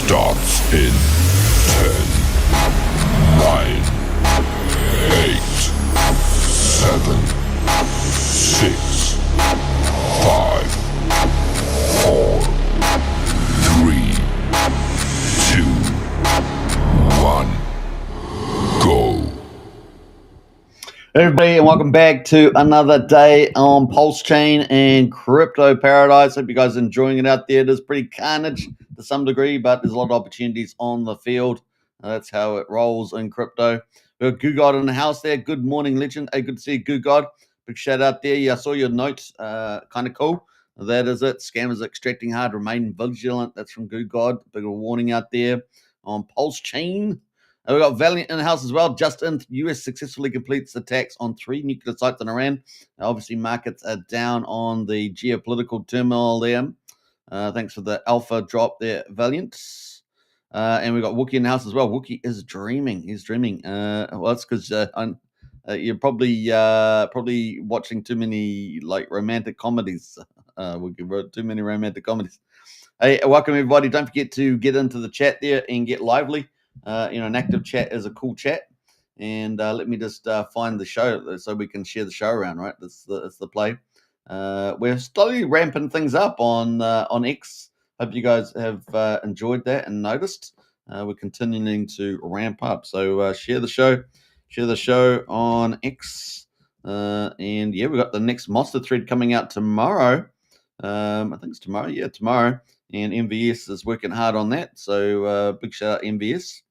starts in 10, 9, 8, 7, 6, 5, 4, 3, 2, 1, go. Hey everybody, and welcome back to another day on PulseChain and Crypto Paradise. Hope you guys are enjoying it out there. It is pretty carnage to some degree, but there's a lot of opportunities on the field. That's how it rolls in crypto. We've got GooGod in the house there. Good morning, legend. Hey, good to see you, GooGod. Big shout out there. Yeah, I saw your notes. Kind of cool. That is it. Scammers extracting hard. Remain vigilant. That's from GooGod. Big warning out there on PulseChain. We've got Valiant in the house as well. Just in, US successfully completes attacks on 3 nuclear sites in Iran. Obviously, markets are down on the geopolitical turmoil there. Thanks for the alpha drop there, Valiant. And we've got Wookie in the house as well. Wookie is dreaming. He's dreaming. Well, that's because you're probably watching too many like romantic comedies. Wookie wrote too many romantic comedies. Hey, welcome everybody. Don't forget to get into the chat there and get lively. An active chat is a cool chat. And let me just find the show so we can share the show around, right? That's the play. We're slowly ramping things up on X. Hope you guys have enjoyed that and noticed. We're continuing to ramp up. So share the show on X. And yeah, we've got the next monster thread coming out tomorrow. I think it's tomorrow. Yeah, tomorrow. And MVS is working hard on that. So big shout out MVS.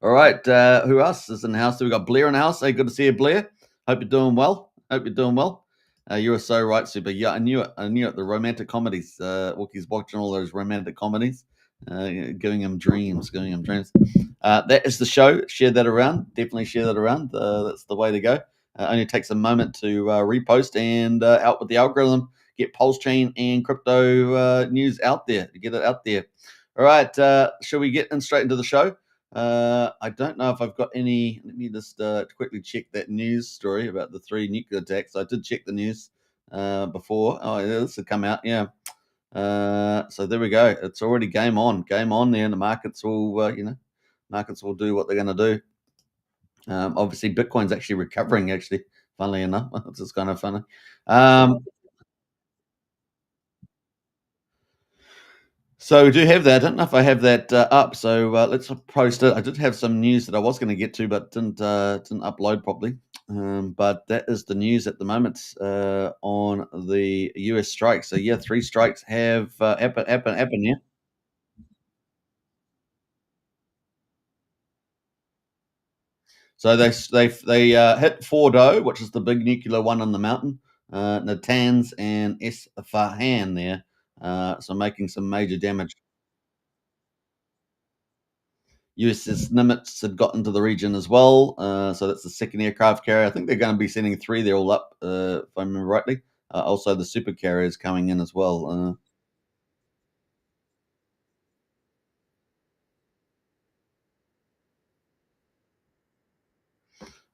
All right, who else is in the house? So we got Blair in the house. Hey, good to see you, Blair. Hope you're doing well. You were so right, Super. Yeah, I knew it. The romantic comedies. Wookie's watching all those romantic comedies, giving him dreams. That is the show. Share that around. Definitely share that around. That's the way to go. Only takes a moment to repost and help with the algorithm. Get PulseChain and crypto news out there. Get it out there. All right. Shall we get straight into the show? I don't know if I've got any. Let me just quickly check that news story about the 3 nuclear attacks. I did check the news before. Oh, this had come out. Yeah. So there we go. It's already game on there, and the markets will, markets will do what they're going to do. Obviously, Bitcoin's actually recovering. Actually, funnily enough, it's just kind of funny. So we do have that. I don't know if I have that up. So let's post it. I did have some news that I was going to get to, but didn't upload properly. But that is the news at the moment on the US strikes. So yeah, 3 strikes have happened. Yeah. So they hit Fordo, which is the big nuclear one on the mountain, Natanz and Esfahan there. So making some major damage. USS Nimitz had got into the region as well. So that's the 2nd aircraft carrier. I think they're going to be sending 3. They're all up, if I remember rightly. Also, the super carrier is coming in as well.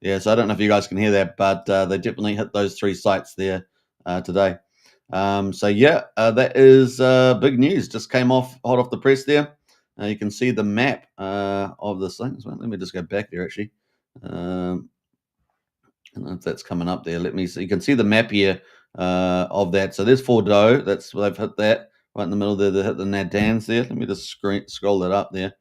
Yeah, so I don't know if you guys can hear that, but they definitely hit those 3 sites there today. So yeah, that is big news. Just came hot off the press there. You can see the map of this thing. Let me just go back there actually. I don't know if that's coming up there. Let me see. You can see the map here of that. So there's Fordo. They've hit that right in the middle there. They hit the Natanz there. Let me just scroll that up there.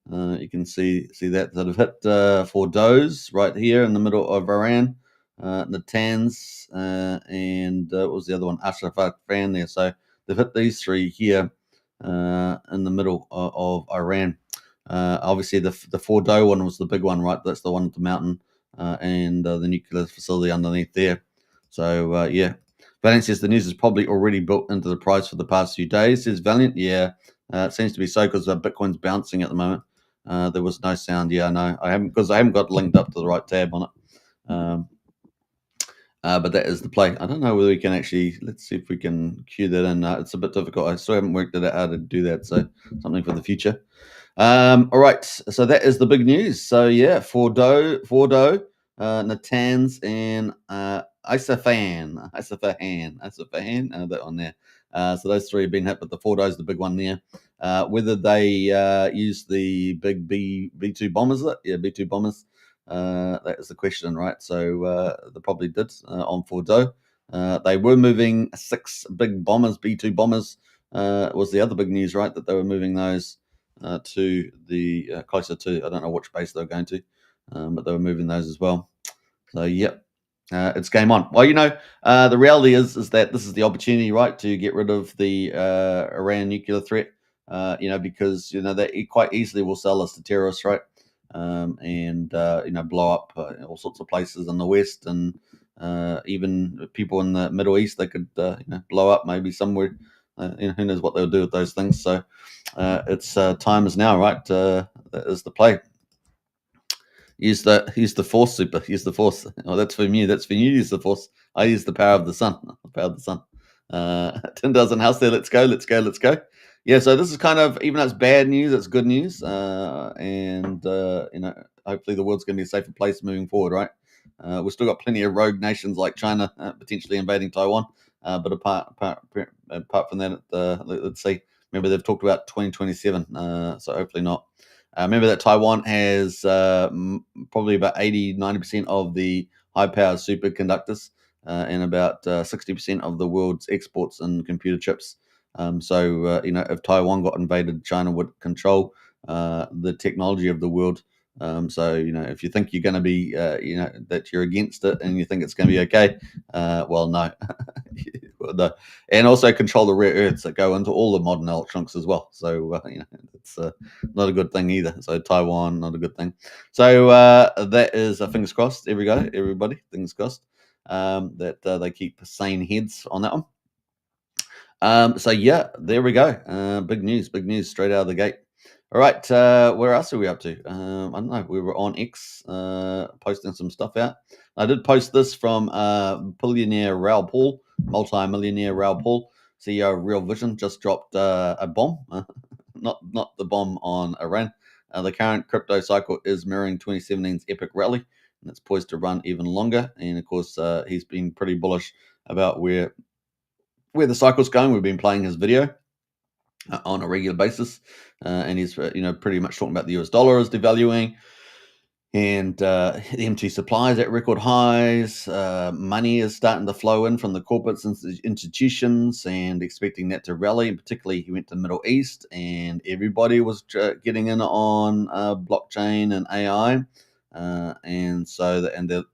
You can see that they've hit Fordo's right here in the middle of Iran, Natanz, and what was the other one? Ashrafan there. So they've hit these 3 here in the middle of Iran. Obviously, the Fordo one was the big one, right? That's the one at the mountain and the nuclear facility underneath there. So yeah, Valiant says the news is probably already built into the price for the past few days. Says Valiant, yeah, it seems to be so because Bitcoin's bouncing at the moment. There was no sound. Yeah, no, I haven't got linked up to the right tab on it. But that is the play. I don't know whether we can actually. Let's see if we can cue that in. It's a bit difficult. I still haven't worked it out how to do that. So something for the future. All right. So that is the big news. So yeah, Fordo, Natanz, and Isfahan, that one there. So those three have been hit, but the Fordo's the big one there. Whether they use the big B2 bombers, yeah, B2 bombers, that is the question, right? So they probably did on Fordo. They were moving 6 big bombers, B2 bombers. Was the other big news, right? That they were moving those to the closer to, I don't know which base they were going to, but they were moving those as well. So, yep. It's game on. Well, the reality is that this is the opportunity, right, to get rid of the Iran nuclear threat. Because they quite easily will sell us to terrorists, right, and blow up all sorts of places in the West, and even people in the Middle East. They could blow up maybe somewhere. Who knows what they'll do with those things? So it's time is now, right? That is the play. Use the force, super. Use the force. Oh, that's for me. That's for you. Use the force. I use the power of the sun. The power of the sun. 10,000 house there. Let's go. Let's go. Let's go. Yeah. So this is kind of, even though it's bad news, it's good news. And hopefully the world's going to be a safer place moving forward, right? We've still got plenty of rogue nations like China potentially invading Taiwan. But apart from that, let's see. Remember, they've talked about 2027. So hopefully not. Remember that Taiwan has probably about 80-90% of the high-power superconductors and about 60% of the world's exports in computer chips. If Taiwan got invaded, China would control the technology of the world. If you think you're going to be, that you're against it and you think it's going to be okay, well, no. Well, no. And also control the rare earths that go into all the modern electronics as well. So, it's not a good thing either. So Taiwan, not a good thing. So that is fingers crossed. There we go, everybody. Fingers crossed that they keep sane heads on that one. So yeah, there we go. Big news straight out of the gate. All right, where else are we up to? I don't know. We were on X posting some stuff out. I did post this from billionaire Raoul Paul, multi-millionaire Raoul Paul, CEO of Real Vision, just dropped a bomb. Not the bomb on Iran. The current crypto cycle is mirroring 2017's epic rally, and it's poised to run even longer. And of course, he's been pretty bullish about where the cycle's going. We've been playing his video on a regular basis, and he's pretty much talking about the US dollar is devaluing, and the MT supply is at record highs. Money is starting to flow in from the corporates and institutions, and expecting that to rally. And particularly, he went to the Middle East, and everybody was getting in on blockchain and AI.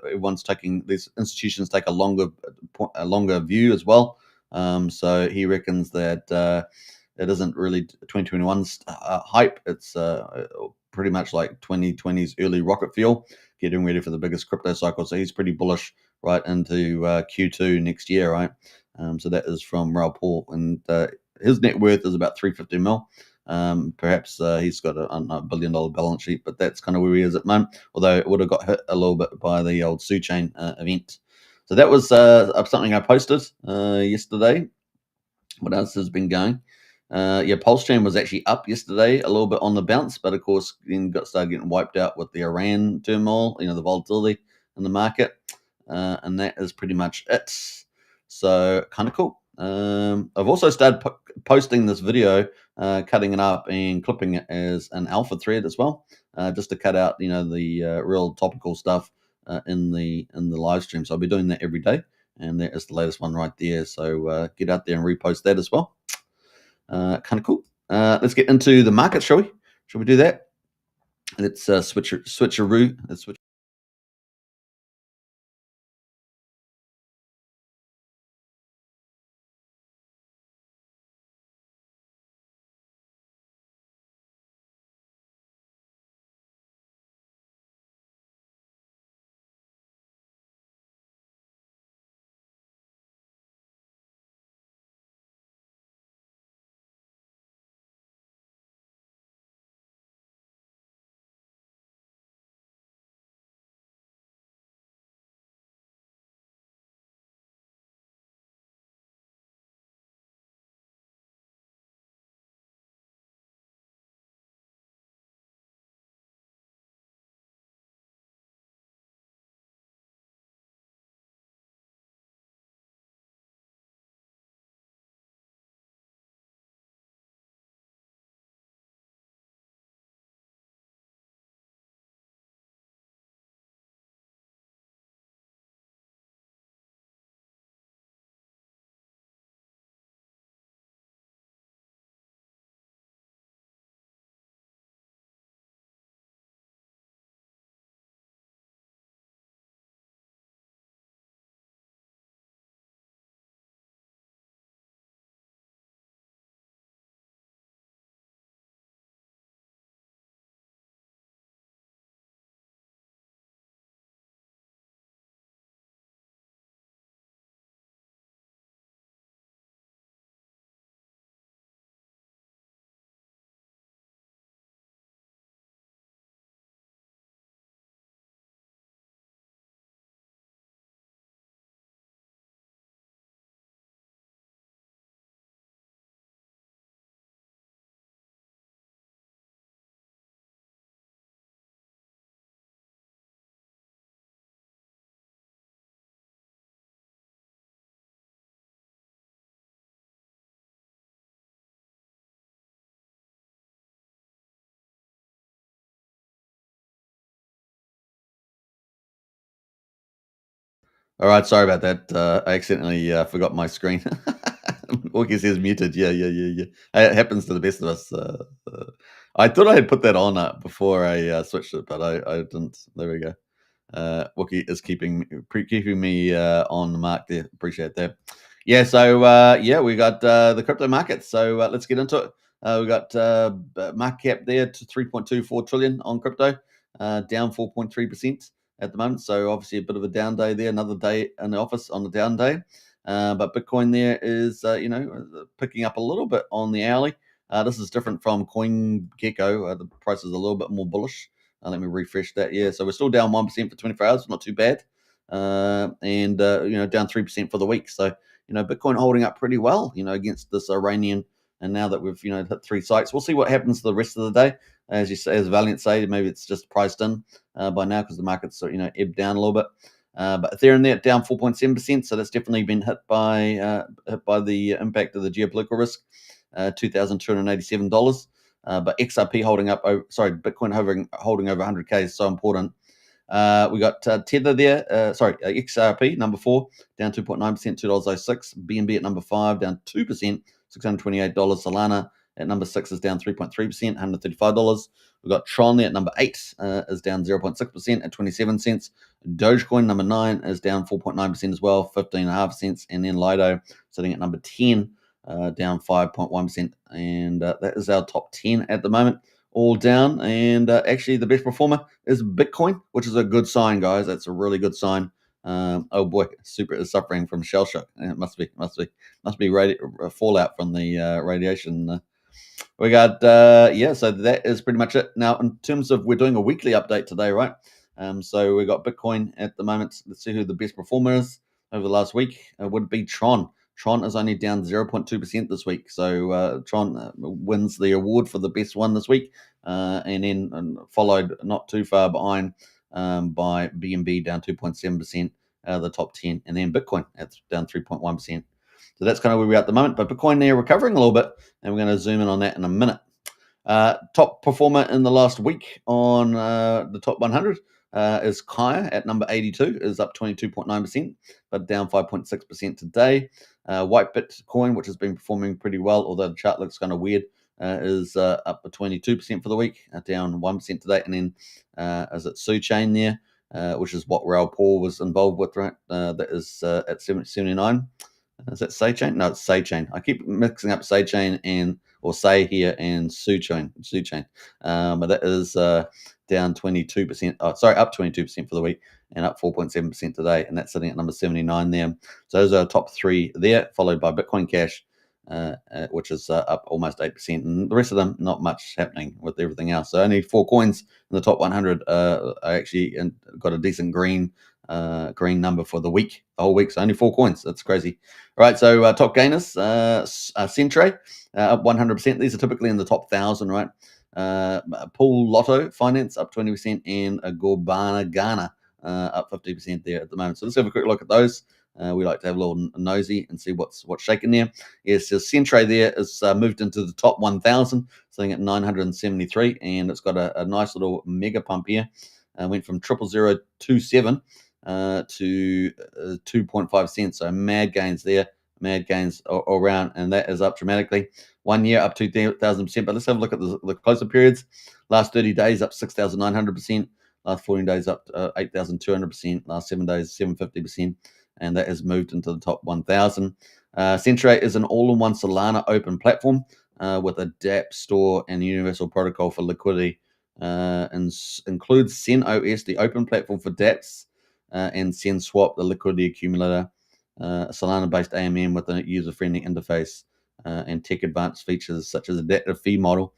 Everyone's taking, these institutions take a longer view as well. So he reckons that it isn't really 2021's hype. It's pretty much like 2020's early rocket fuel, getting ready for the biggest crypto cycle. So he's pretty bullish right into Q2 next year, right? So that is from Raoul Paul, and his net worth is about 350 mil. Perhaps he's got a $1 billion balance sheet, but that's kind of where he is at the moment. Although it would have got hit a little bit by the old PulseChain event. So that was something I posted yesterday. What else has been going? PulseChain was actually up yesterday a little bit on the bounce, but of course then started getting wiped out with the Iran turmoil, the volatility in the market, and that is pretty much it. So kind of cool. I've also started posting this video, cutting it up and clipping it as an alpha thread as well, just to cut out the real topical stuff in the live stream. So I'll be doing that every day, and that is the latest one right there. So get out there and repost that as well. Kind of cool. Let's get into the market, shall we? Shall we do that? Let's switcheroo. Let's switch. All right, sorry about that. I accidentally forgot my screen. Orky says muted. Yeah. It happens to the best of us. I thought I had put that on before I switched it, but I didn't. There we go. Wookie is keeping me on the mark there. Appreciate that. Yeah, so we got the crypto markets. So let's get into it. We got market cap there to 3.24 trillion on crypto, down 4.3% at the moment. So obviously a bit of a down day there. Another day in the office on the down day. But Bitcoin there is picking up a little bit on the hourly. This is different from CoinGecko. The price is a little bit more bullish. Let me refresh that. Yeah, so we're still down 1% for 24 hours, not too bad, and down 3% for the week. So Bitcoin holding up pretty well, against this Iranian. And now that we've hit 3 sites, we'll see what happens the rest of the day. As you say, as Valiant say, maybe it's just priced in by now because the market's ebbed down a little bit. But Ethereum there down 4.7%, so that's definitely been hit by the impact of the geopolitical risk. $2,287. But XRP holding up, Bitcoin holding over 100K is so important. We got Tether there, XRP, number 4, down 2.9%, $2.06. BNB at number 5, down 2%, $628. Solana at number 6 is down 3.3%, $135. We've got Tron there at number 8, is down 0.6% at 27 cents. Dogecoin, number 9, is down 4.9% as well, 15.5 cents. And then Lido sitting at number 10, down 5.1%. And that is our top 10 at the moment, all down. And actually, the best performer is Bitcoin, which is a good sign, guys. That's a really good sign. Oh boy, Super is suffering from shell shock. It must be fallout from the radiation. We got so that is pretty much it. Now, in terms of, we're doing a weekly update today, right? So we got Bitcoin at the moment. Let's see who the best performer is over the last week. It would be Tron. Tron is only down 0.2% this week. So Tron wins the award for the best one this week, and then followed not too far behind by BNB down 2.7%, the top 10, and then Bitcoin at down 3.1%. So that's kind of where we're at the moment. But Bitcoin there recovering a little bit, and we're going to zoom in on that in a minute. Top performer in the last week on the top 100 is Kaya at number 82, is up 22.9%, but down 5.6% today. White Bitcoin, which has been performing pretty well, although the chart looks kind of weird, is up 22% for the week, down 1% today. And then is it PulseChain there, which is what Raoul Paul was involved with, right? That is at 79. Is that SayChain? No, it's SayChain. I keep mixing up SayChain or Say here and PulseChain. But that is down 22%. Up 22% for the week and up 4.7% today. And that's sitting at number 79 there. So those are our top 3 there, followed by Bitcoin Cash, which is up almost 8%. And the rest of them, not much happening with everything else. So only 4 coins in the top 100 are actually got a decent green number for the whole week. So only 4 coins. That's crazy. All right, so top gainers, Centre, up 100%. These are typically in the top 1,000, right? Pool Lotto Finance up 20%, and Gorbana Ghana up 50% there at the moment. So let's have a quick look at those. We like to have a little nosy and see what's shaking there. Yes, so Centre there is moved into the top 1,000, sitting at 973, and it's got a nice little mega pump here. Went from 0.0027 to 2.5 cents. So mad gains there, all around, and that is up dramatically. 1 year up 2,000%. But let's have a look at the closer periods. Last 30 days up 6,900%. Last 14 days up 8,200%. Last 7 days 750%, and that has moved into the top 1,000. Centre is an all-in-one Solana open platform with a dApp store and universal protocol for liquidity. And includes CenOS, the open platform for dApps, and CenSwap, the liquidity accumulator, Solana-based AMM with a user-friendly interface, and tech advanced features such as adaptive fee model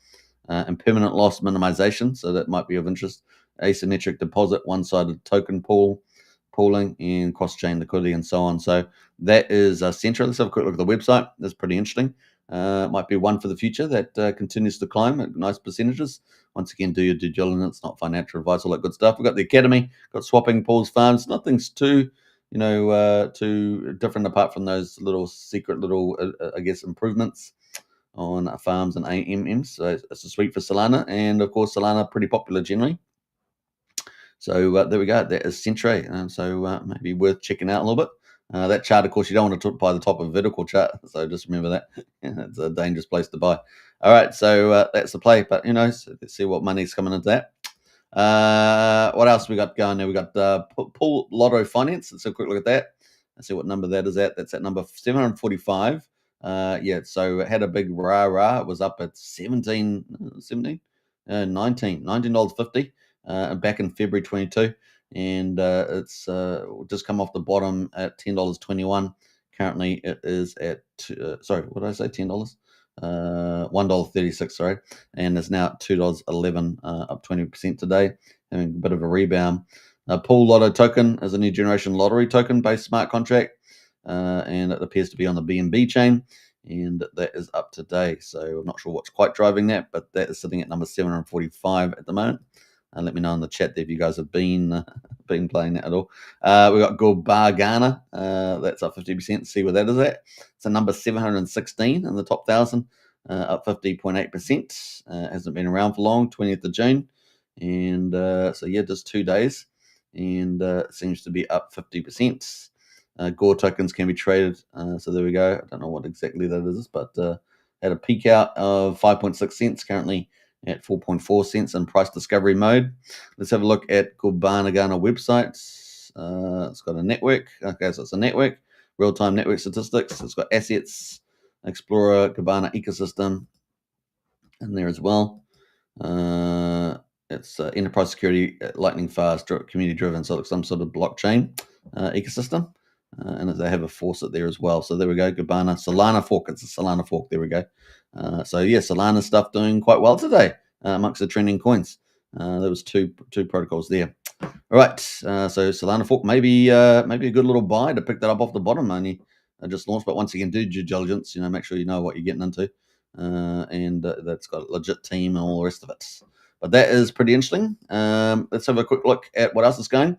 and permanent loss minimization. So that might be of interest. Asymmetric deposit, one-sided token pooling, and cross-chain liquidity, and so on. So that is Centre. Let's have a quick look at the website. That's pretty interesting. Might be one for the future that continues to climb at nice percentages. Once again, do your due diligence, not financial advice, all that good stuff. We've got the Academy, got swapping pools, farms. Nothing's too different apart from those little secret improvements on farms and AMMs. So it's a suite for Solana, and of course Solana pretty popular generally. So there we go. That is Centre. So maybe worth checking out a little bit. That chart, of course, you don't want to buy the top of a vertical chart. So just remember that. It's a dangerous place to buy. All right. So that's the play. But, let's see what money's coming into that. What else we got going there? We got Pool Lotto Finance. Let's have a quick look at that. Let's see what number that is at. That's at number 745. So it had a big rah. It was up at 17, 17, $19.50 back in February 22. And it's just come off the bottom at $10.21. Currently, it is at, sorry, what did I say? $10? $1.36, sorry, and it's now at $2.11, up 20% today, having a bit of a rebound. Pool Lotto token is a new generation lottery token based smart contract, and it appears to be on the BNB chain, and that is up today. So I'm not sure what's quite driving that, but that is sitting at number 745 at the moment. And let me know in the chat there if you guys have been playing that at all. We've got Gulbargana. That's up 50%. See where that is at. It's a number 716 in the top 1,000, up 50.8%. Hasn't been around for long, 20th of June. And so, yeah, just 2 days. And it seems to be up 50%. Gore tokens can be traded. So there we go. I don't know what exactly that is, but had a peak out of 5.6 cents currently at 4.4 cents in price discovery mode. Let's have a look at Gulbargana websites. It's got a network. Okay, so it's a network, real-time network statistics. It's got assets, Explorer, Gulbargana ecosystem in there as well. It's enterprise security, lightning fast, community driven, so it's some sort of blockchain ecosystem. And they have a faucet there as well. So there we go, Gulbargana Solana fork. It's a Solana fork. There we go. So yeah, Solana stuff doing quite well today amongst the trending coins. There was two protocols there. All right, so Solana fork maybe a good little buy to pick that up off the bottom. Only just launched, but once again, do due diligence. Make sure you know what you're getting into, and that's got a legit team and all the rest of it. But that is pretty interesting. Let's have a quick look at what else is going.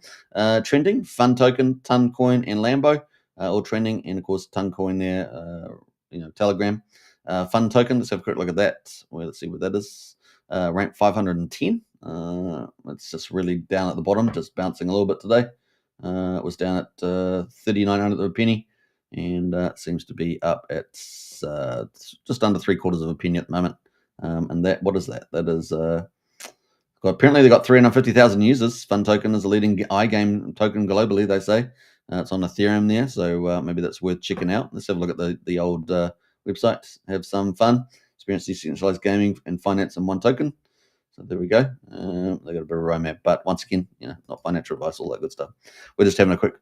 Trending, Fun Token, Toncoin, and Lambo, all trending, and of course Toncoin there. Telegram. Fun Token. Let's have a quick look at that. Well, let's see what that is. Rank 510. It's just really down at the bottom, just bouncing a little bit today. It was down at 3900 of a penny, and seems to be up at just under 3/4 of a penny at the moment. And that, what is that? That is apparently they got 350,000 users. Fun Token is a leading iGame token globally, they say. It's on Ethereum there, so maybe that's worth checking out. Let's have a look at the old website. Have some fun. Experience decentralized gaming and finance in one token. So there we go. They got a bit of a roadmap, but once again, not financial advice, all that good stuff. We're just having a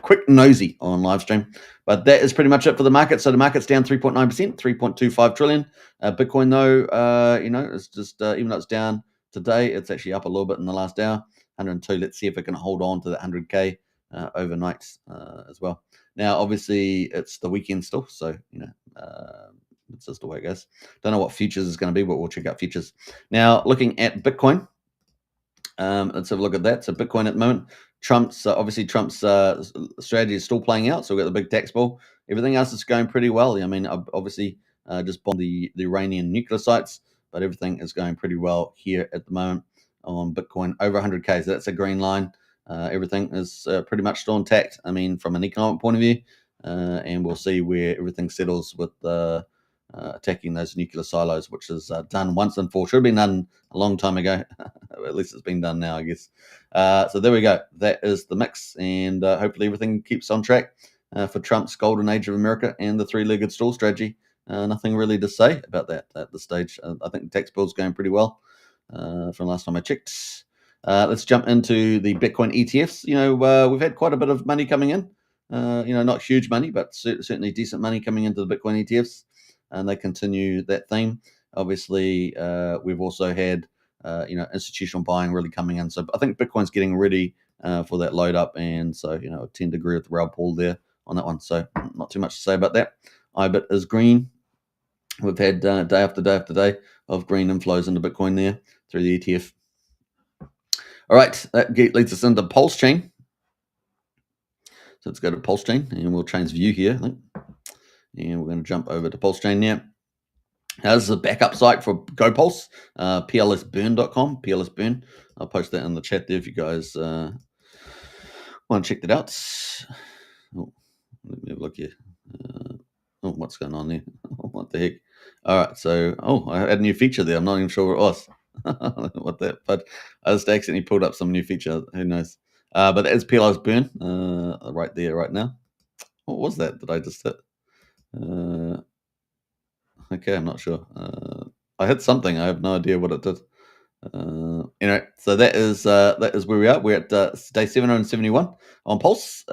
quick nosy on live stream. But that is pretty much it for the market. So the market's down 3.9%, 3.25 trillion. Bitcoin though, it's just even though it's down today, it's actually up a little bit in the last hour, 102. Let's see if it can hold on to that 100K overnight as well. Now, obviously, it's the weekend still, so it's just the way it goes. Don't know what futures is going to be, but we'll check out futures. Now, looking at Bitcoin, let's have a look at that. So Bitcoin at the moment, Trump's strategy is still playing out. So we've got the big tax bill. Everything else is going pretty well. I mean, obviously, just bombed the Iranian nuclear sites, but everything is going pretty well here at the moment on Bitcoin. Over 100K, so that's a green line. Everything is pretty much still intact. I mean, from an economic point of view, and we'll see where everything settles with attacking those nuclear silos, which is done once and for. Should have been done a long time ago. At least it's been done now, I guess. So there we go. That is the mix, and hopefully everything keeps on track for Trump's golden age of America and the three-legged stool strategy. Nothing really to say about that at this stage. I think the tax bill's going pretty well from last time I checked. Let's jump into the Bitcoin ETFs. We've had quite a bit of money coming in. Not huge money, but certainly decent money coming into the Bitcoin ETFs, and they continue that theme. Obviously, we've also had institutional buying really coming in. So I think Bitcoin's getting ready for that load up, and so I tend to agree with Raoul Paul there on that one. So not too much to say about that. IBIT is green. We've had day after day after day of green inflows into Bitcoin there through the ETF. All right, that leads us into PulseChain. So let's go to PulseChain, and we'll change view here, I think. And we're going to jump over to PulseChain now. Now, this is a backup site for GoPulse, plsburn.com, plsburn. I'll post that in the chat there if you guys want to check that out. Oh, let me have a look here. Oh, what's going on there? What the heck? All right, so I had a new feature there. I'm not even sure what it was. What that? But I just accidentally pulled up some new feature. Who knows? But that is PLI's burn right there, right now. What was that I just hit? Okay, I'm not sure. I hit something. I have no idea what it did. Anyway, so that is where we are. We're at day 771 on Pulse.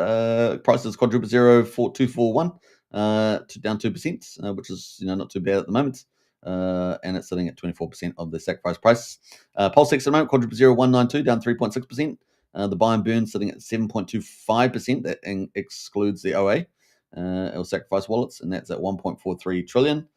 Price is quadruple 04241, down 2%, which is not too bad at the moment. And it's sitting at 24% of the sacrifice price. Pulse X at the moment, quadruple 0192, down 3.6%. The buy and burn sitting at 7.25%. That excludes the OA or sacrifice wallets, and that's at 1.43 trillion.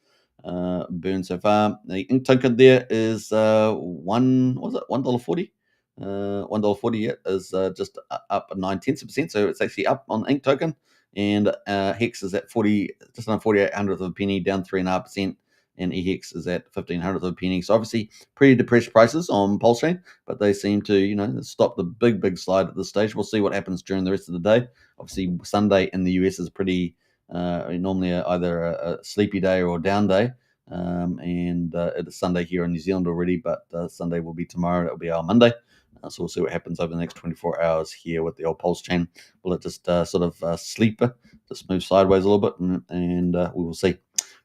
Burn so far. The ink token there is $1.40. $1.40 yet is just up 0.9%. So it's actually up on ink token. And Hex is at 40, just under 4800th of a penny, down 3.5%. And EHEX is at 1500th of a penny. So obviously pretty depressed prices on PulseChain, but they seem to, stop the big slide at this stage. We'll see what happens during the rest of the day. Obviously Sunday in the US is pretty normally either a sleepy day or a down day. And it is Sunday here in New Zealand already, but Sunday will be tomorrow. It'll be our Monday. So we'll see what happens over the next 24 hours here with the old PulseChain. Will it just sort of sleep, just move sideways a little bit, and we will see.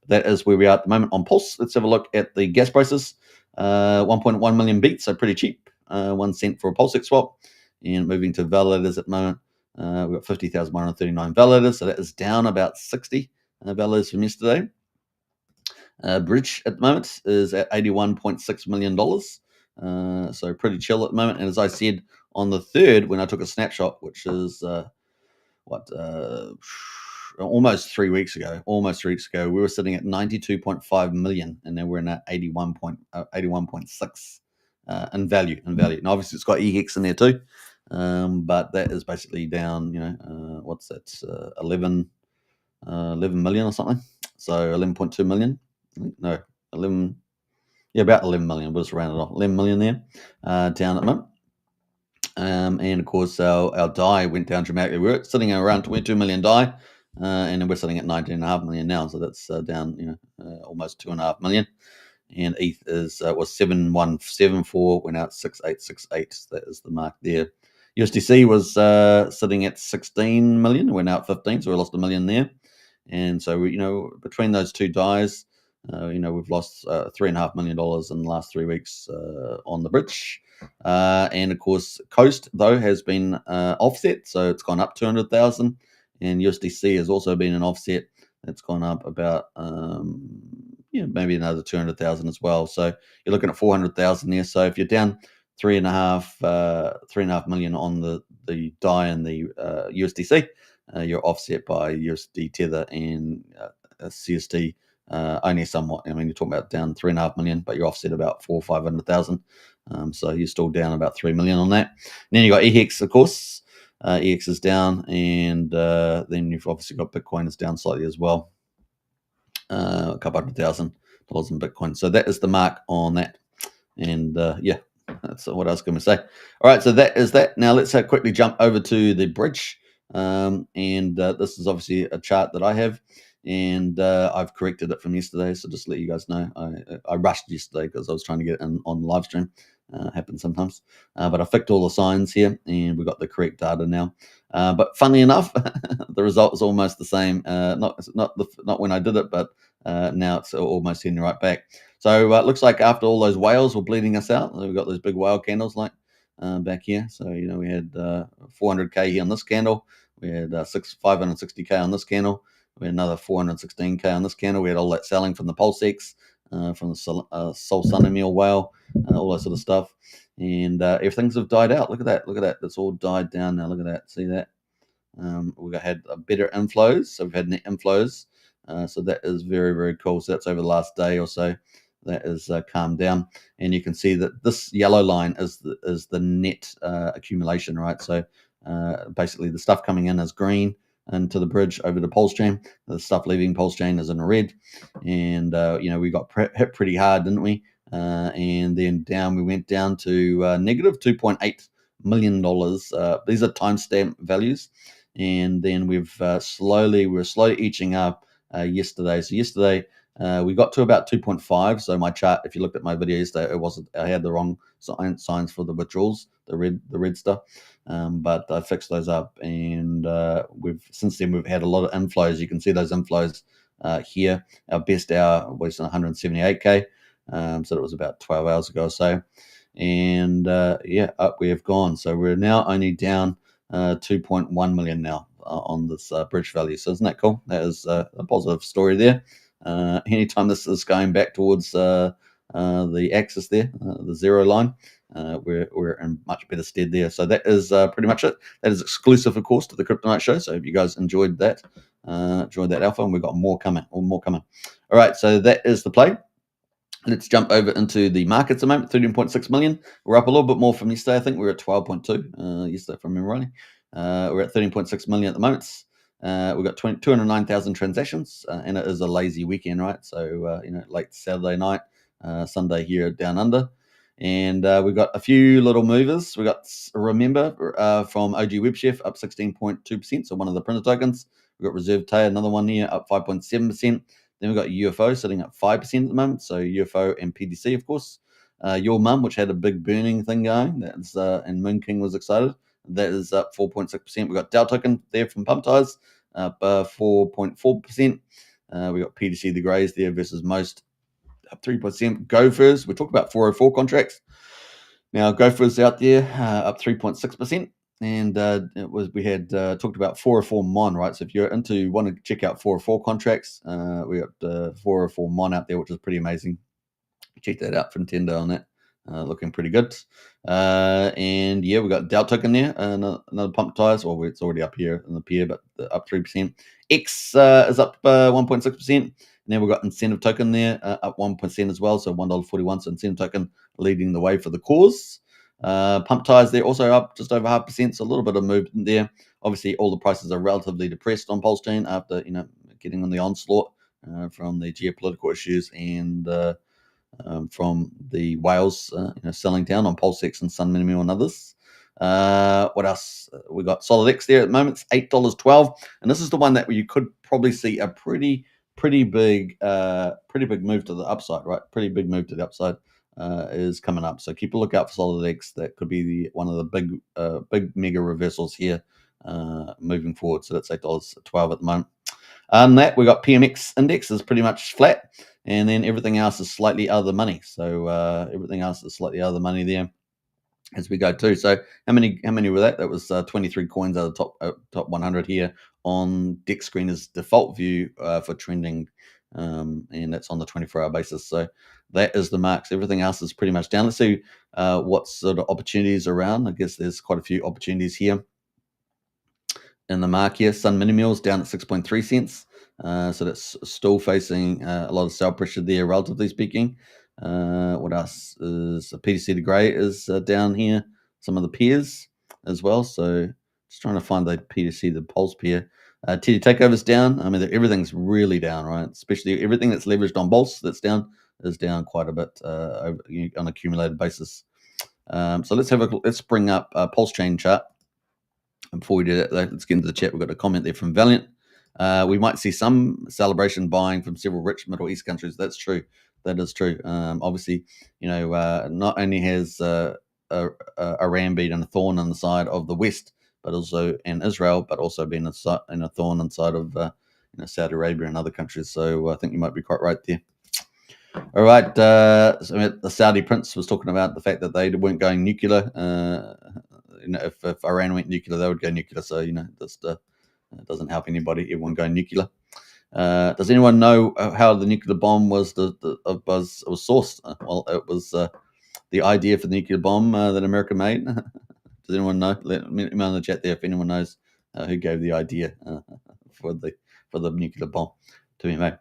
That is where we are at the moment on Pulse. Let's have a look at the gas prices. 1.1 million beats, so pretty cheap. 1 cent for a PulseX swap. And moving to validators at the moment, we've got 50,139 validators, so that is down about 60 validators from yesterday. Bridge at the moment is at $81.6 million. So pretty chill at the moment. And as I said on the 3rd, when I took a snapshot, which is almost 3 weeks ago, we were sitting at 92.5 million, and now we're in at 81.6 in value. And obviously it's got EHEX in there too, but that is basically down. What's that? 11 million or something. So 11.2 million. No, 11. Yeah, about 11 million. We'll just round it off. 11 million there, down at the moment. And of course, our DAI went down dramatically. We're sitting at around 22 million DAI, and we're sitting at 19.5 million now. So that's down, almost 2.5 million. And ETH was 7174, went out 6868. That is the mark there. USDC was sitting at 16 million, went out 15, so we lost $1 million there. And so between those two DAIs, we've lost $3.5 million in the last 3 weeks on the bridge. And of course, Coast though has been offset, so it's gone up 200,000, and USDC has also been an offset. It's gone up about maybe another 200,000 as well. So you're looking at 400,000 there. So if you're down 3.5 million on the DAI and the USDC, you're offset by USD Tether and CST. Only somewhat. I mean, you're talking about down 3.5 million, but you're offset about 400,000 or 500,000. So you're still down about 3 million on that. And then you got EHEX, of course. EHEX is down, and then you've obviously got Bitcoin is down slightly as well. A couple $100,000 in Bitcoin. So that is the mark on that. And that's what I was going to say. All right, so that is that. Now let's quickly jump over to the bridge. And this is obviously a chart that I have. And I've corrected it from yesterday, so just to let you guys know, I rushed yesterday because I was trying to get it on live stream. Happens sometimes, but I fixed all the signs here, and we got the correct data now. But funnily enough, the result is almost the same. Not when I did it, but now it's almost heading right back. So it looks like after all those whales were bleeding us out, we've got those big whale candles back here. So we had 400k here on this candle. We had 560k on this candle. We had another 416k on this candle. We had all that selling from the PulseX, from the Sol Sunamil whale, all that sort of stuff. And everything's have died out. Look at that. It's all died down now. Look at that. See that? We've had better inflows. So we've had net inflows. So that is very, very cool. So that's over the last day or so. That is calmed down. And you can see that this yellow line is the net accumulation, right? So basically the stuff coming in is green into the bridge over to PulseChain. The stuff leaving PulseChain is in red. And we got hit pretty hard, didn't we? and then down we went down to negative $2.8 million. These are timestamp values, and then we're slowly inching up yesterday. So yesterday we got to about 2.5. So my chart, if you looked at my video yesterday, I had the wrong signs for the withdrawals, the red stuff. But I fixed those up, and since then we've had a lot of inflows. You can see those inflows here. Our best hour was 178k, so that was about 12 hours ago or so. And up we have gone. So we're now only down 2.1 million now on this bridge value. So isn't that cool? That is a positive story there. Anytime this is going back towards the axis there, the zero line, we're in much better stead there. So that is pretty much it. That is exclusive, of course, to the Crypto Night Show. So if you guys enjoyed that alpha, and we've got more coming. All right, so that is the play. Let's jump over into the markets at the moment. 13.6 million. We're up a little bit more from yesterday. I think we were at 12.2 yesterday, from memory. We're at 13.6 million at the moment. We've got 209,000 transactions, and it is a lazy weekend, right? So late Saturday night, Sunday here down under. And we've got a few little movers. We got Remember from OG WebChef up 16.2%, so one of the printer tokens. We've got Reserve Tay, another one here, up 5.7%. Then we've got UFO sitting at 5% at the moment, so UFO and PDC, of course. Your Mum, which had a big burning thing going, that's and Moon King was excited. That is up 4.6%. We've got Dow Token there from Pump Ties, up 4.4%. We've got PDC, the Greys there versus most, up 3%. Gophers, we talked about 404 contracts. Now, Gophers out there, up 3.6%. And we had talked about 404 Mon, right? So if you're want to check out 404 contracts, we got 404 Mon out there, which is pretty amazing. Check that out for Nintendo on that. Looking pretty good. And yeah, we got Dow Token there, another Pump Tires. Well, it's already up here in the pair, but up 3%. X is up 1.6%. And then we've got Incentive Token there, up 1% as well, so $1.41. So Incentive Token leading the way for the cause. Pump Tires there also up just over 0.5%, so a little bit of movement there. Obviously, all the prices are relatively depressed on PulseChain after getting on the onslaught from the geopolitical issues and from the whales selling down on PulseX and Sun Minimo and others. What else? We got Solid X there at the moment. It's $8.12, and this is the one that you could probably see a pretty big move to the upside, right? Pretty big move to the upside is coming up. So keep a lookout for Solid X. That could be one of the big mega reversals here moving forward. So that's $8.12 at the moment. That we got PMX index is pretty much flat, and then everything else is slightly out of the money. So everything else is slightly out of the money there as we go too. So how many were that? That was 23 coins out of the top 100 here on Dex Screener's default view for trending, and that's on the 24-hour basis. So that is the marks. Everything else is pretty much down. Let's see what sort of opportunities around. I guess there's quite a few opportunities here in the mark here. Sun Minimo is down at 6.3 cents. So that's still facing a lot of sell pressure there, relatively speaking. What else is PDC the Grey is down here. Some of the peers as well. So just trying to find the PDC, the Pulse pair. TD Takeover's down. I mean, everything's really down, right? Especially everything that's leveraged on Pulse that's down is down quite a bit on an accumulated basis. So let's bring up a PulseChain chart. And before we do that, let's get into the chat. We've got a comment there from Valiant. We might see some celebration buying from several rich Middle East countries. That's true. That is true. Obviously, not only has Iran been a thorn on the side of the West, but also in Israel, but also been a thorn inside of Saudi Arabia and other countries. So I think you might be quite right there. All right. So the Saudi prince was talking about the fact that they weren't going nuclear. If Iran went nuclear, they would go nuclear. So just doesn't help anybody. Everyone going nuclear. Does anyone know how the nuclear bomb was sourced? Well, it was the idea for the nuclear bomb that America made. Does anyone know? Let me know in the chat there if anyone knows who gave the idea for the nuclear bomb to be made.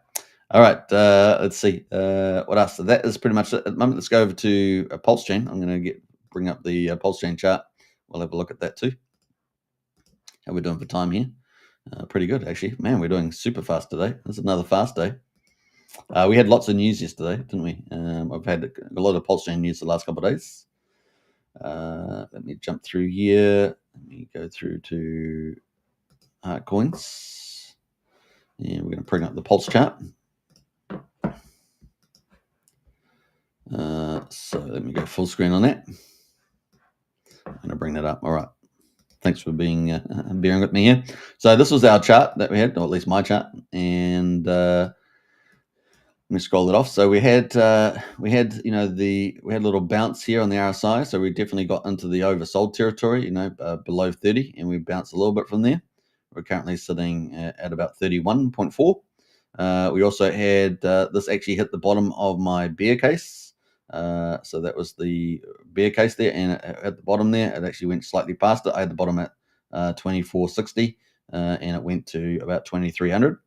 All right, let's see what else. So that is pretty much it at the moment. Let's go over to PulseChain. I'm going to bring up the PulseChain chart. We'll have a look at that too. How we're doing for time here? Pretty good, actually. Man, we're doing super fast today. This is another fast day. We had lots of news yesterday, didn't we? I've had a lot of PulseChain news the last couple of days. Let me jump through here. Let me go through to coins. And we're going to bring up the pulse chart. So let me go full screen on that. I'm going to bring that up. All right. Thanks for being bearing with me here. So this was our chart that we had, or at least my chart, and let me scroll it off. So we had a little bounce here on the RSI. So we definitely got into the oversold territory, below 30, and we bounced a little bit from there. We're currently sitting at about 31.4. We also had this actually hit the bottom of my bear case. So that was the bear case there, and at the bottom there, it actually went slightly past it. I had the bottom at 2460, and it went to about 2300,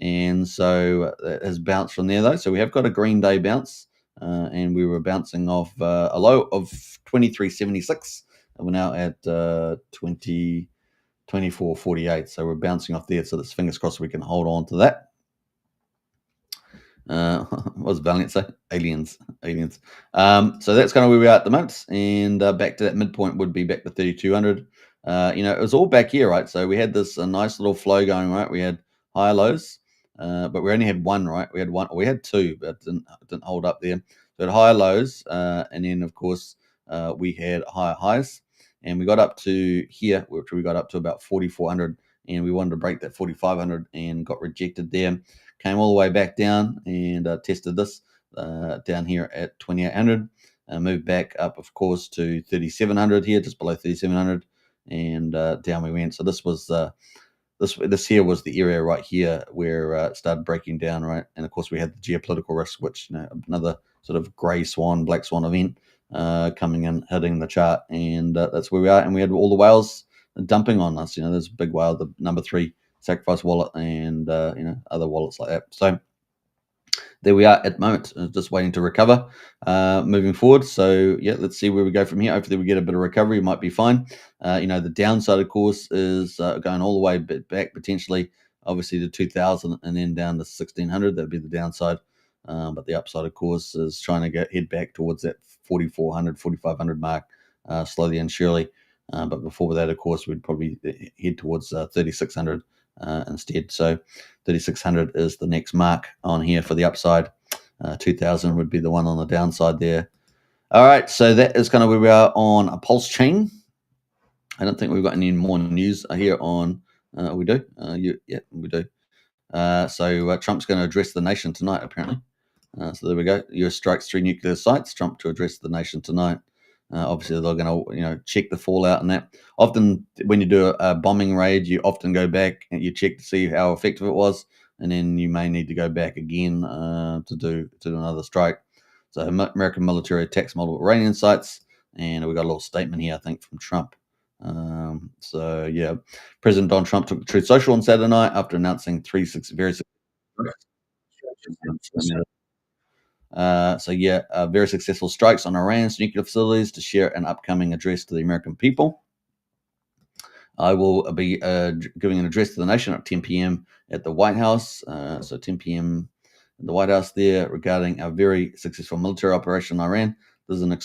and so it has bounced from there though. So we have got a green day bounce, and we were bouncing off a low of 2376, and we're now at 2448. So we're bouncing off there. So this fingers crossed we can hold on to that. What was Valiant say? Aliens. So that's kind of where we are at the moment, and back to that midpoint would be back to 3200. It was all back here, right? So we had this nice little flow going, right? We had high lows, but we only had one, right? We had two, but it didn't hold up there. So we had high lows, and then of course we had higher highs, and we got up to here, which we got up to about 4400, and we wanted to break that 4500 and got rejected there. Came all the way back down and tested this down here at 2800. Moved back up, of course, to 3700 here, just below 3700, and down we went. So this was this here was the area right here where it started breaking down, right? And of course, we had the geopolitical risk, which another sort of grey swan, black swan event coming in, hitting the chart, and that's where we are. And we had all the whales dumping on us. There's a big whale, the number 3 sacrifice wallet, and other wallets like that. So there we are at the moment, just waiting to recover moving forward. So yeah, let's see where we go from here. Hopefully we get a bit of recovery, might be fine. The downside, of course, is going all the way back potentially, obviously to 2000 and then down to 1600. That'd be the downside. But the upside, of course, is trying to head back towards that 4400, 4500 mark slowly and surely. But before that, of course, we'd probably head towards 3600 instead. So 3600 is the next mark on here for the upside. 2000 would be the one on the downside there. All right, so that is kind of where we are on a PulseChain. I don't think we've got any more news here on. We do. Yeah, we do. So Trump's going to address the nation tonight, apparently. So there we go. US strikes 3 nuclear sites. Trump to address the nation tonight. Obviously, they're going to check the fallout and that. Often, when you do a bombing raid, you often go back and you check to see how effective it was, and then you may need to go back again to do another strike. So, American military attacks multiple Iranian sites, and we got a little statement here, I think, from Trump. So yeah, President Donald Trump took the Truth Social on Saturday night after announcing very very successful strikes on Iran's nuclear facilities to share an upcoming address to the American people. I will be giving an address to the nation at 10 p.m. at the White House. So 10 p.m. at the White House there regarding a very successful military operation in Iran. This is an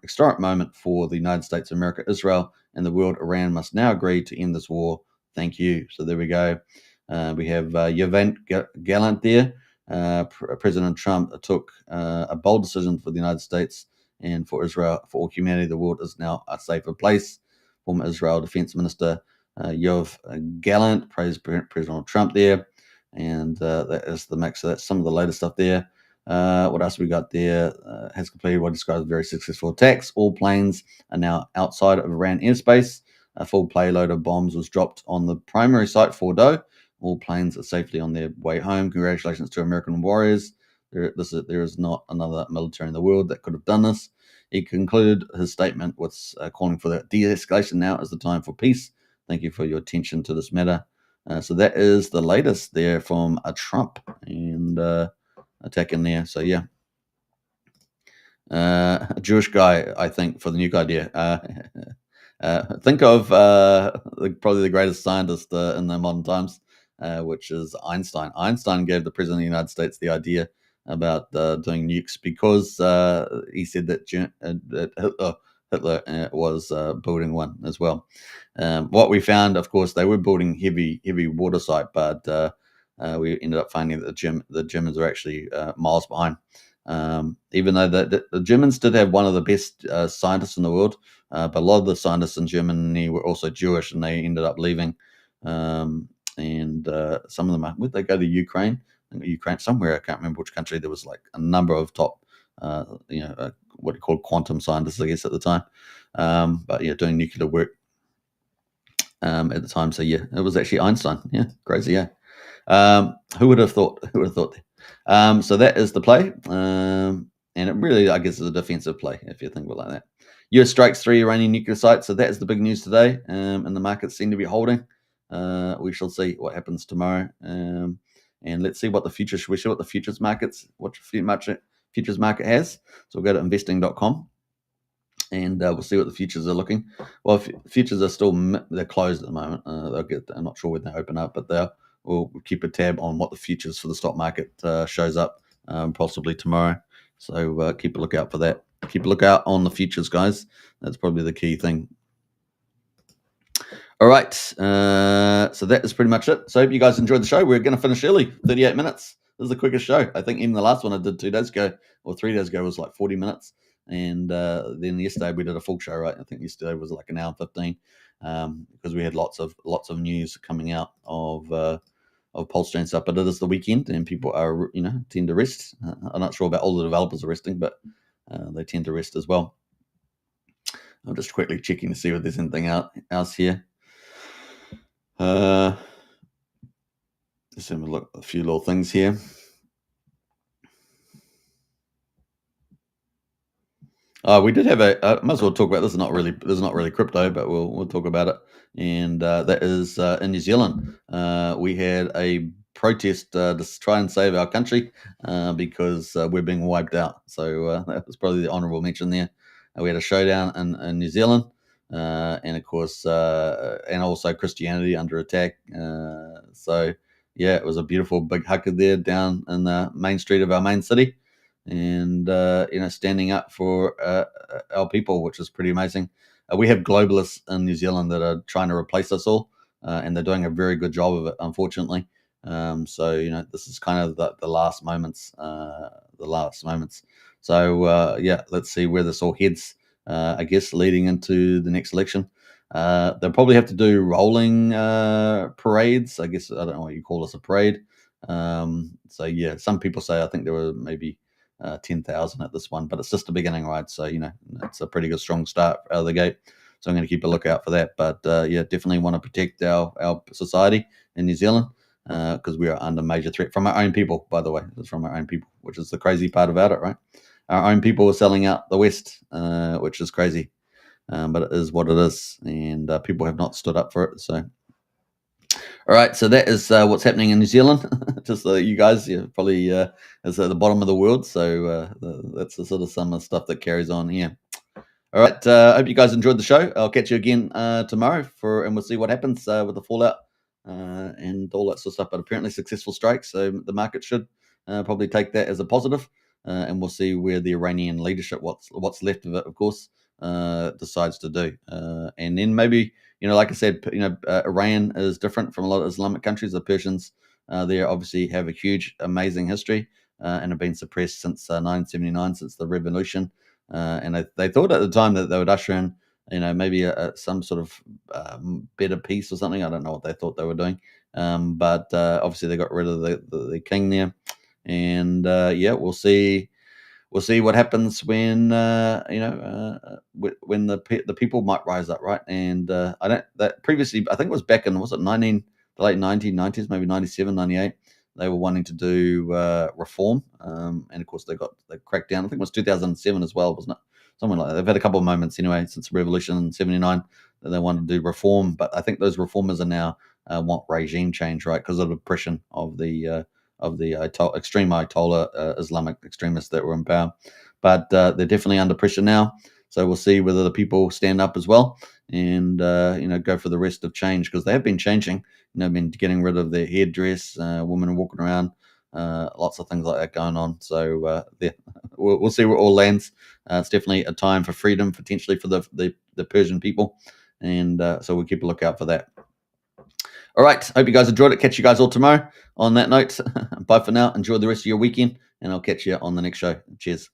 historic moment for the United States of America, Israel, and the world. Iran must now agree to end this war. Thank you. So there we go. We have Yvette Gallant there. President Trump took a bold decision for the United States and for Israel, for all humanity. The world is now a safer place. Former Israel Defense Minister Yoav Gallant praised President Trump there, and that is the mix. So that's some of the latest stuff there. What else we got there? Has completed what describes very successful attacks. All planes are now outside of Iran airspace. A full payload of bombs was dropped on the primary site, Fordo. All planes are safely on their way home. Congratulations to American warriors. There is not another military in the world that could have done this. He concluded his statement with calling for the de-escalation. Now is the time for peace. Thank you for your attention to this matter. So that is the latest there from Trump and attacking there. So yeah, a Jewish guy, I think, for the nuke idea. Think of probably the greatest scientist in the modern times, which is Einstein. Einstein gave the President of the United States the idea about doing nukes because he said that Hitler was building one as well. What we found, of course, they were building heavy water site, but we ended up finding that the Germans are actually miles behind. Even though the Germans did have one of the best scientists in the world, but a lot of the scientists in Germany were also Jewish, and they ended up leaving. And some of them, would they go to Ukraine? Ukraine somewhere, I can't remember which country. There was like a number of top, what you call quantum scientists, I guess, at the time. But yeah, doing nuclear work at the time. So yeah, it was actually Einstein. Yeah, crazy. Yeah. Who would have thought? Who would have thought? So that is the play, and it really, I guess, is a defensive play if you think about it like that. US strikes 3 Iranian nuclear sites, so that is the big news today, and the markets seem to be holding. We shall see what happens tomorrow, and let's see what the futures. Should we see what the futures market has? So we'll go to investing.com. And we'll see what the futures are looking. Well, futures are still they're closed at the moment. I'm not sure when they open up, but we'll keep a tab on what the futures for the stock market shows up possibly tomorrow. So keep a lookout for that. Keep a lookout on the futures, guys. That's probably the key thing. All right. So that is pretty much it. So I hope you guys enjoyed the show. We're going to finish early, 38 minutes. This is the quickest show. I think even the last one I did 2 days ago or 3 days ago was like 40 minutes. And then yesterday we did a full show, right? I think yesterday was like an hour and 15 because we had lots of news coming out of PulseChain stuff. But it is the weekend and people are, tend to rest. I'm not sure about all the developers are resting, but they tend to rest as well. I'm just quickly checking to see if there's anything else here. Let's have a look at a few little things here. We did have I might as well talk about this. This is not really crypto, but we'll talk about it. And that is in New Zealand. We had a protest to try and save our country because we're being wiped out. So that was probably the honourable mention there. We had a showdown in New Zealand, and of course, and also Christianity under attack. So yeah, it was a beautiful big haka there down in the main street of our main city. And standing up for our people, which is pretty amazing. We have globalists in New Zealand that are trying to replace us all, and they're doing a very good job of it, unfortunately. So this is kind of the last moments, So yeah, let's see where this all heads. I guess leading into the next election, they'll probably have to do rolling parades. I guess I don't know what you call this, a parade. So yeah, some people say I think there were maybe 10,000 at this one, but it's just the beginning, right? So it's a pretty good strong start out of the gate. So I'm going to keep a lookout for that. But yeah, definitely want to protect our society in New Zealand because we are under major threat from our own people. By the way, it's from our own people, which is the crazy part about it, right? Our own people are selling out the West, which is crazy, but it is what it is, and people have not stood up for it. So. All right, so that is what's happening in New Zealand. Just you guys, probably is at the bottom of the world. So that's the sort of some of the stuff that carries on here. All right, I hope you guys enjoyed the show. I'll catch you again tomorrow and we'll see what happens with the fallout and all that sort of stuff. But apparently successful strikes, so the market should probably take that as a positive, and we'll see where the Iranian leadership, what's left of it, of course, decides to do, and then maybe. Like I said, Iran is different from a lot of Islamic countries. The Persians there obviously have a huge, amazing history and have been suppressed since 1979, since the revolution. And they thought at the time that they would usher in, maybe some sort of better peace or something. I don't know what they thought they were doing. But obviously they got rid of the king there. And yeah, we'll see. We'll see what happens when when the people might rise up, right? And I think it was back in the late 1990s, maybe 97, 98. They were wanting to do reform, and of course they cracked down. I think it was 2007 as well, wasn't it? Something like that. They've had a couple of moments anyway since the revolution in '79 that they wanted to do reform, but I think those reformers are now want regime change, right? Because of the oppression of the extreme Ayatollah Islamic extremists that were in power. But they're definitely under pressure now. So we'll see whether the people stand up as well and, go for the rest of change, because they have been changing, been getting rid of their hairdress, women walking around lots of things like that going on. So yeah, we'll see where it all lands. It's definitely a time for freedom, potentially for the Persian people, and so we'll keep a lookout for that. All right, hope you guys enjoyed it. Catch you guys all tomorrow. On that note, bye for now. Enjoy the rest of your weekend, and I'll catch you on the next show. Cheers.